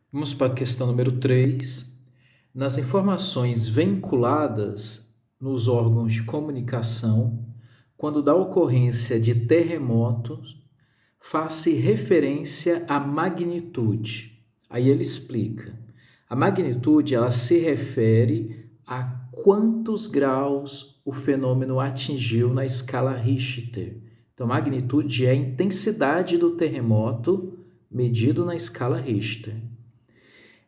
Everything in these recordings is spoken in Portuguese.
Vamos para a questão número 3. Nas informações vinculadas nos órgãos de comunicação, quando da ocorrência de terremotos, faz-se referência à magnitude. Aí ele explica. A magnitude, ela se refere a quantos graus o fenômeno atingiu na escala Richter. Então, a magnitude é a intensidade do terremoto medido na escala Richter.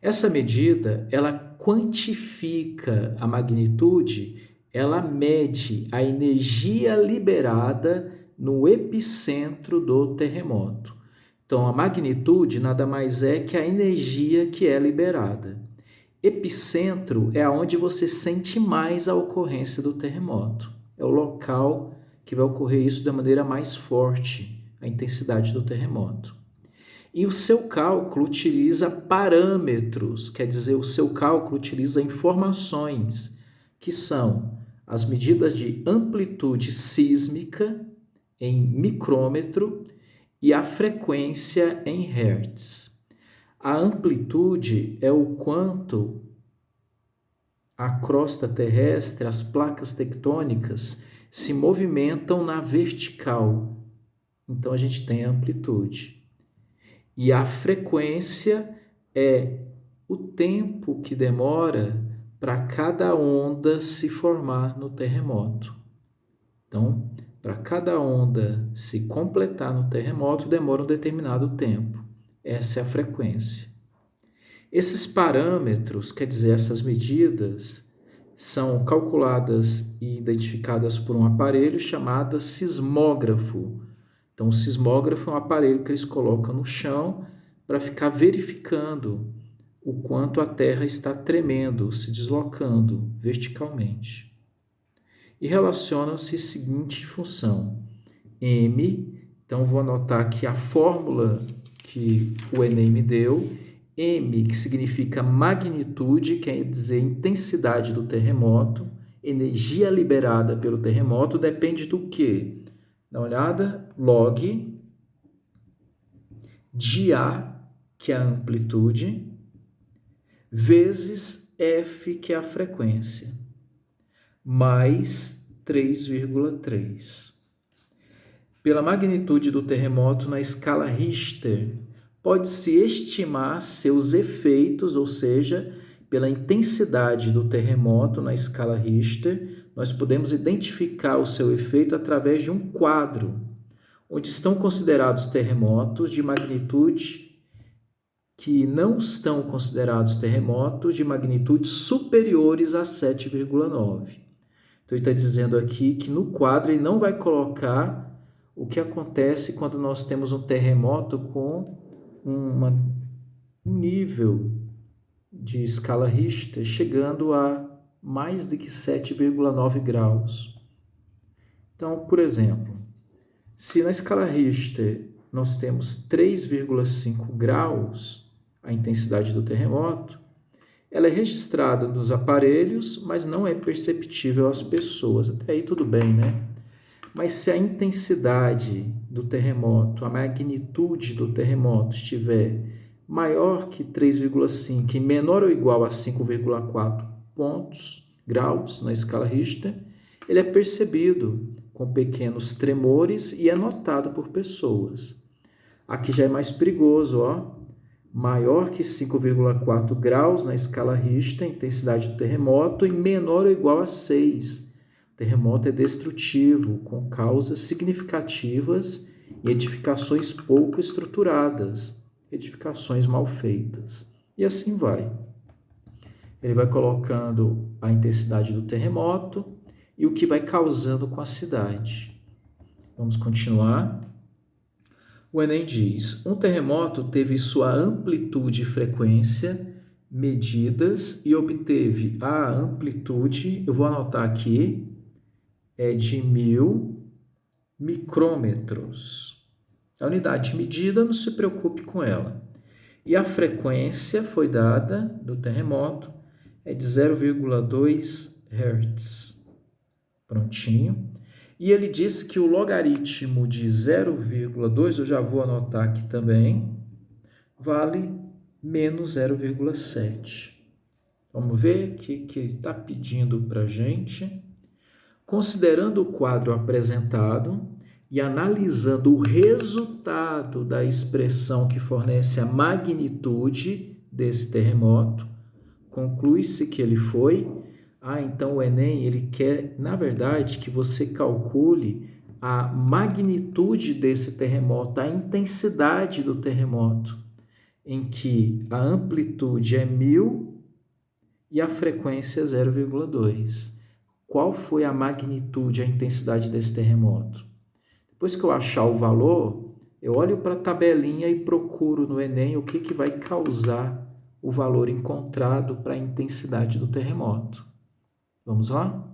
Essa medida, ela quantifica a magnitude, ela mede a energia liberada no epicentro do terremoto. Então, a magnitude nada mais é que a energia que é liberada. Epicentro é onde você sente mais a ocorrência do terremoto. É o local que vai ocorrer isso da maneira mais forte, a intensidade do terremoto. E o seu cálculo utiliza parâmetros, quer dizer, o seu cálculo utiliza informações, que são as medidas de amplitude sísmica em micrômetro e a frequência em hertz. A amplitude é o quanto a crosta terrestre, as placas tectônicas, se movimentam na vertical. Então, a gente tem a amplitude. E a frequência é o tempo que demora para cada onda se formar no terremoto. Então, para cada onda se completar no terremoto, demora um determinado tempo. Essa é a frequência. Esses parâmetros, quer dizer, essas medidas, são calculadas e identificadas por um aparelho chamado sismógrafo. Então, o sismógrafo é um aparelho que eles colocam no chão para ficar verificando o quanto a Terra está tremendo, se deslocando verticalmente. E relacionam-se a seguinte função: M, então vou anotar aqui a fórmula que o Enem me deu, M, que significa magnitude, quer dizer intensidade do terremoto, energia liberada pelo terremoto, depende do quê? Dá uma olhada, log de A, que é a amplitude, vezes F, que é a frequência, mais 3,3. Pela magnitude do terremoto na escala Richter, pode-se estimar seus efeitos, ou seja, pela intensidade do terremoto na escala Richter, nós podemos identificar o seu efeito através de um quadro, onde estão considerados terremotos de magnitude que não estão considerados terremotos de magnitudes superiores a 7,9. Então, ele está dizendo aqui que no quadro ele não vai colocar o que acontece quando nós temos um terremoto com um nível de escala Richter chegando a mais do que 7,9 graus. Então, por exemplo, se na escala Richter nós temos 3,5 graus, a intensidade do terremoto, ela é registrada nos aparelhos, mas não é perceptível às pessoas. Até aí tudo bem, né? Mas se a intensidade do terremoto, a magnitude do terremoto estiver maior que 3,5 e menor ou igual a 5,4 graus na escala Richter, ele é percebido com pequenos tremores e é notado por pessoas. Aqui já é mais perigoso, ó. Maior que 5,4 graus na escala Richter, a intensidade do terremoto, e menor ou igual a 6. O terremoto é destrutivo, com causas significativas e edificações pouco estruturadas, edificações mal feitas. E assim vai. Ele vai colocando a intensidade do terremoto e o que vai causando com a cidade. Vamos continuar. O Enem diz: um terremoto teve sua amplitude e frequência medidas e obteve a amplitude, eu vou anotar aqui, é de 1000 micrômetros. A unidade medida, não se preocupe com ela. E a frequência foi dada do terremoto, é de 0,2 Hz. Prontinho. E ele disse que o logaritmo de 0,2, eu já vou anotar aqui também, vale menos 0,7. Vamos ver o que ele está pedindo para a gente. Considerando o quadro apresentado e analisando o resultado da expressão que fornece a magnitude desse terremoto, conclui-se que ele foi... então o Enem ele quer, na verdade, que você calcule a magnitude desse terremoto, a intensidade do terremoto, em que a amplitude é 1000 e a frequência é 0,2. Qual foi a magnitude, a intensidade desse terremoto? Depois que eu achar o valor, eu olho para a tabelinha e procuro no Enem o que vai causar o valor encontrado para a intensidade do terremoto. Vamos lá?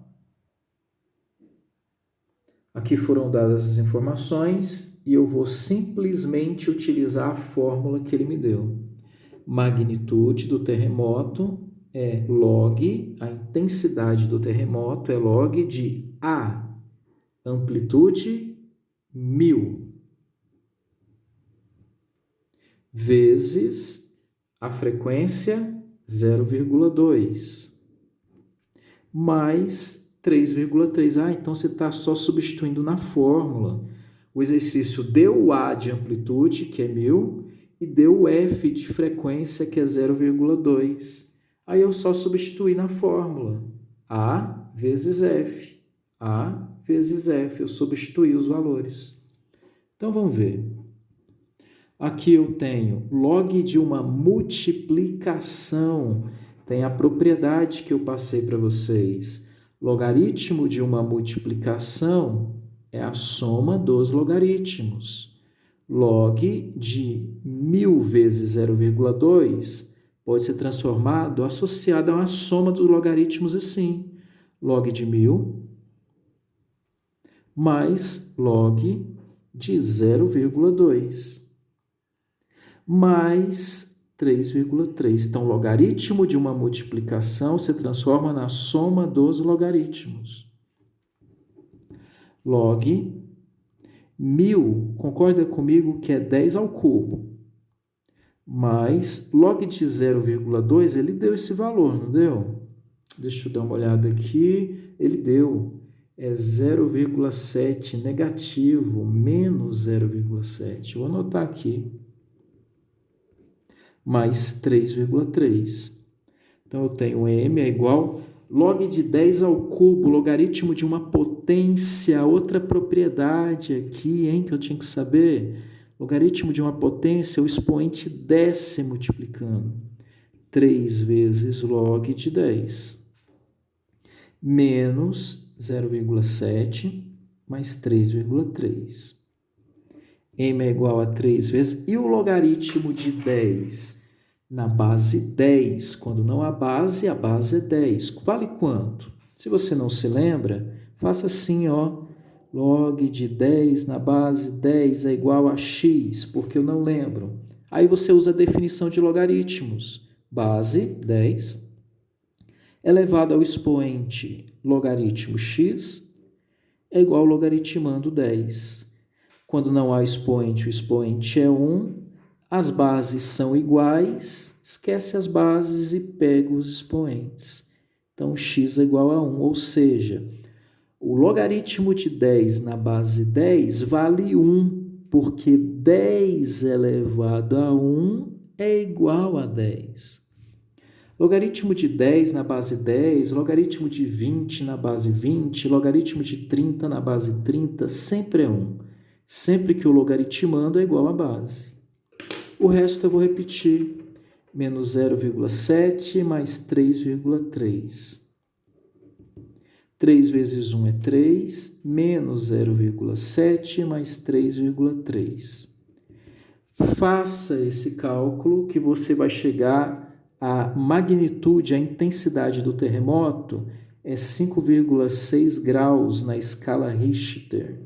Aqui foram dadas as informações e eu vou simplesmente utilizar a fórmula que ele me deu. Magnitude do terremoto é log, a intensidade do terremoto é log de A, amplitude 1000, vezes a frequência 0,2, mais 3,3. Então você está só substituindo na fórmula. O exercício deu o A de amplitude, que é 1000, e deu o F de frequência, que é 0,2. Aí eu só substituí na fórmula. A vezes F. A vezes F. Eu substituí os valores. Então, vamos ver. Aqui eu tenho log de uma multiplicação. Tem a propriedade que eu passei para vocês. Logaritmo de uma multiplicação é a soma dos logaritmos. Log de 1000 vezes 0,2 pode ser transformado, associado a uma soma dos logaritmos assim. Log de 1000 mais log de 0,2 mais 3,3. Então, logaritmo de uma multiplicação se transforma na soma dos logaritmos. Log 1000, concorda comigo que é 10 ao cubo? Mas log de 0,2, ele deu esse valor, não deu? Deixa eu dar uma olhada aqui. Ele deu. É 0,7 negativo, menos 0,7. Vou anotar aqui. Mais 3,3. Então, eu tenho m é igual log de 10 ao cubo, logaritmo de uma potência. Outra propriedade aqui, hein, que eu tinha que saber. Logaritmo de uma potência, o expoente 10 multiplicando. 3 vezes log de 10. Menos 0,7 mais 3,3. M é igual a 3 vezes. E o logaritmo de 10 na base 10? Quando não há base, a base é 10. Vale quanto? Se você não se lembra, faça assim, ó. Log de 10 na base 10 é igual a x, porque eu não lembro. Aí você usa a definição de logaritmos. Base 10 elevado ao expoente logaritmo x é igual ao logaritmando 10. Quando não há expoente, o expoente é 1. As bases são iguais. Esquece as bases e pega os expoentes. Então, x é igual a 1, ou seja... O logaritmo de 10 na base 10 vale 1, porque 10 elevado a 1 é igual a 10. Logaritmo de 10 na base 10, logaritmo de 20 na base 20, logaritmo de 30 na base 30, sempre é 1. Sempre que o logaritmando é igual à base. O resto eu vou repetir. Menos 0,7 mais 3,3. 3 vezes 1 é 3, menos 0,7 mais 3,3. Faça esse cálculo que você vai chegar à magnitude, a intensidade do terremoto é 5,6 graus na escala Richter.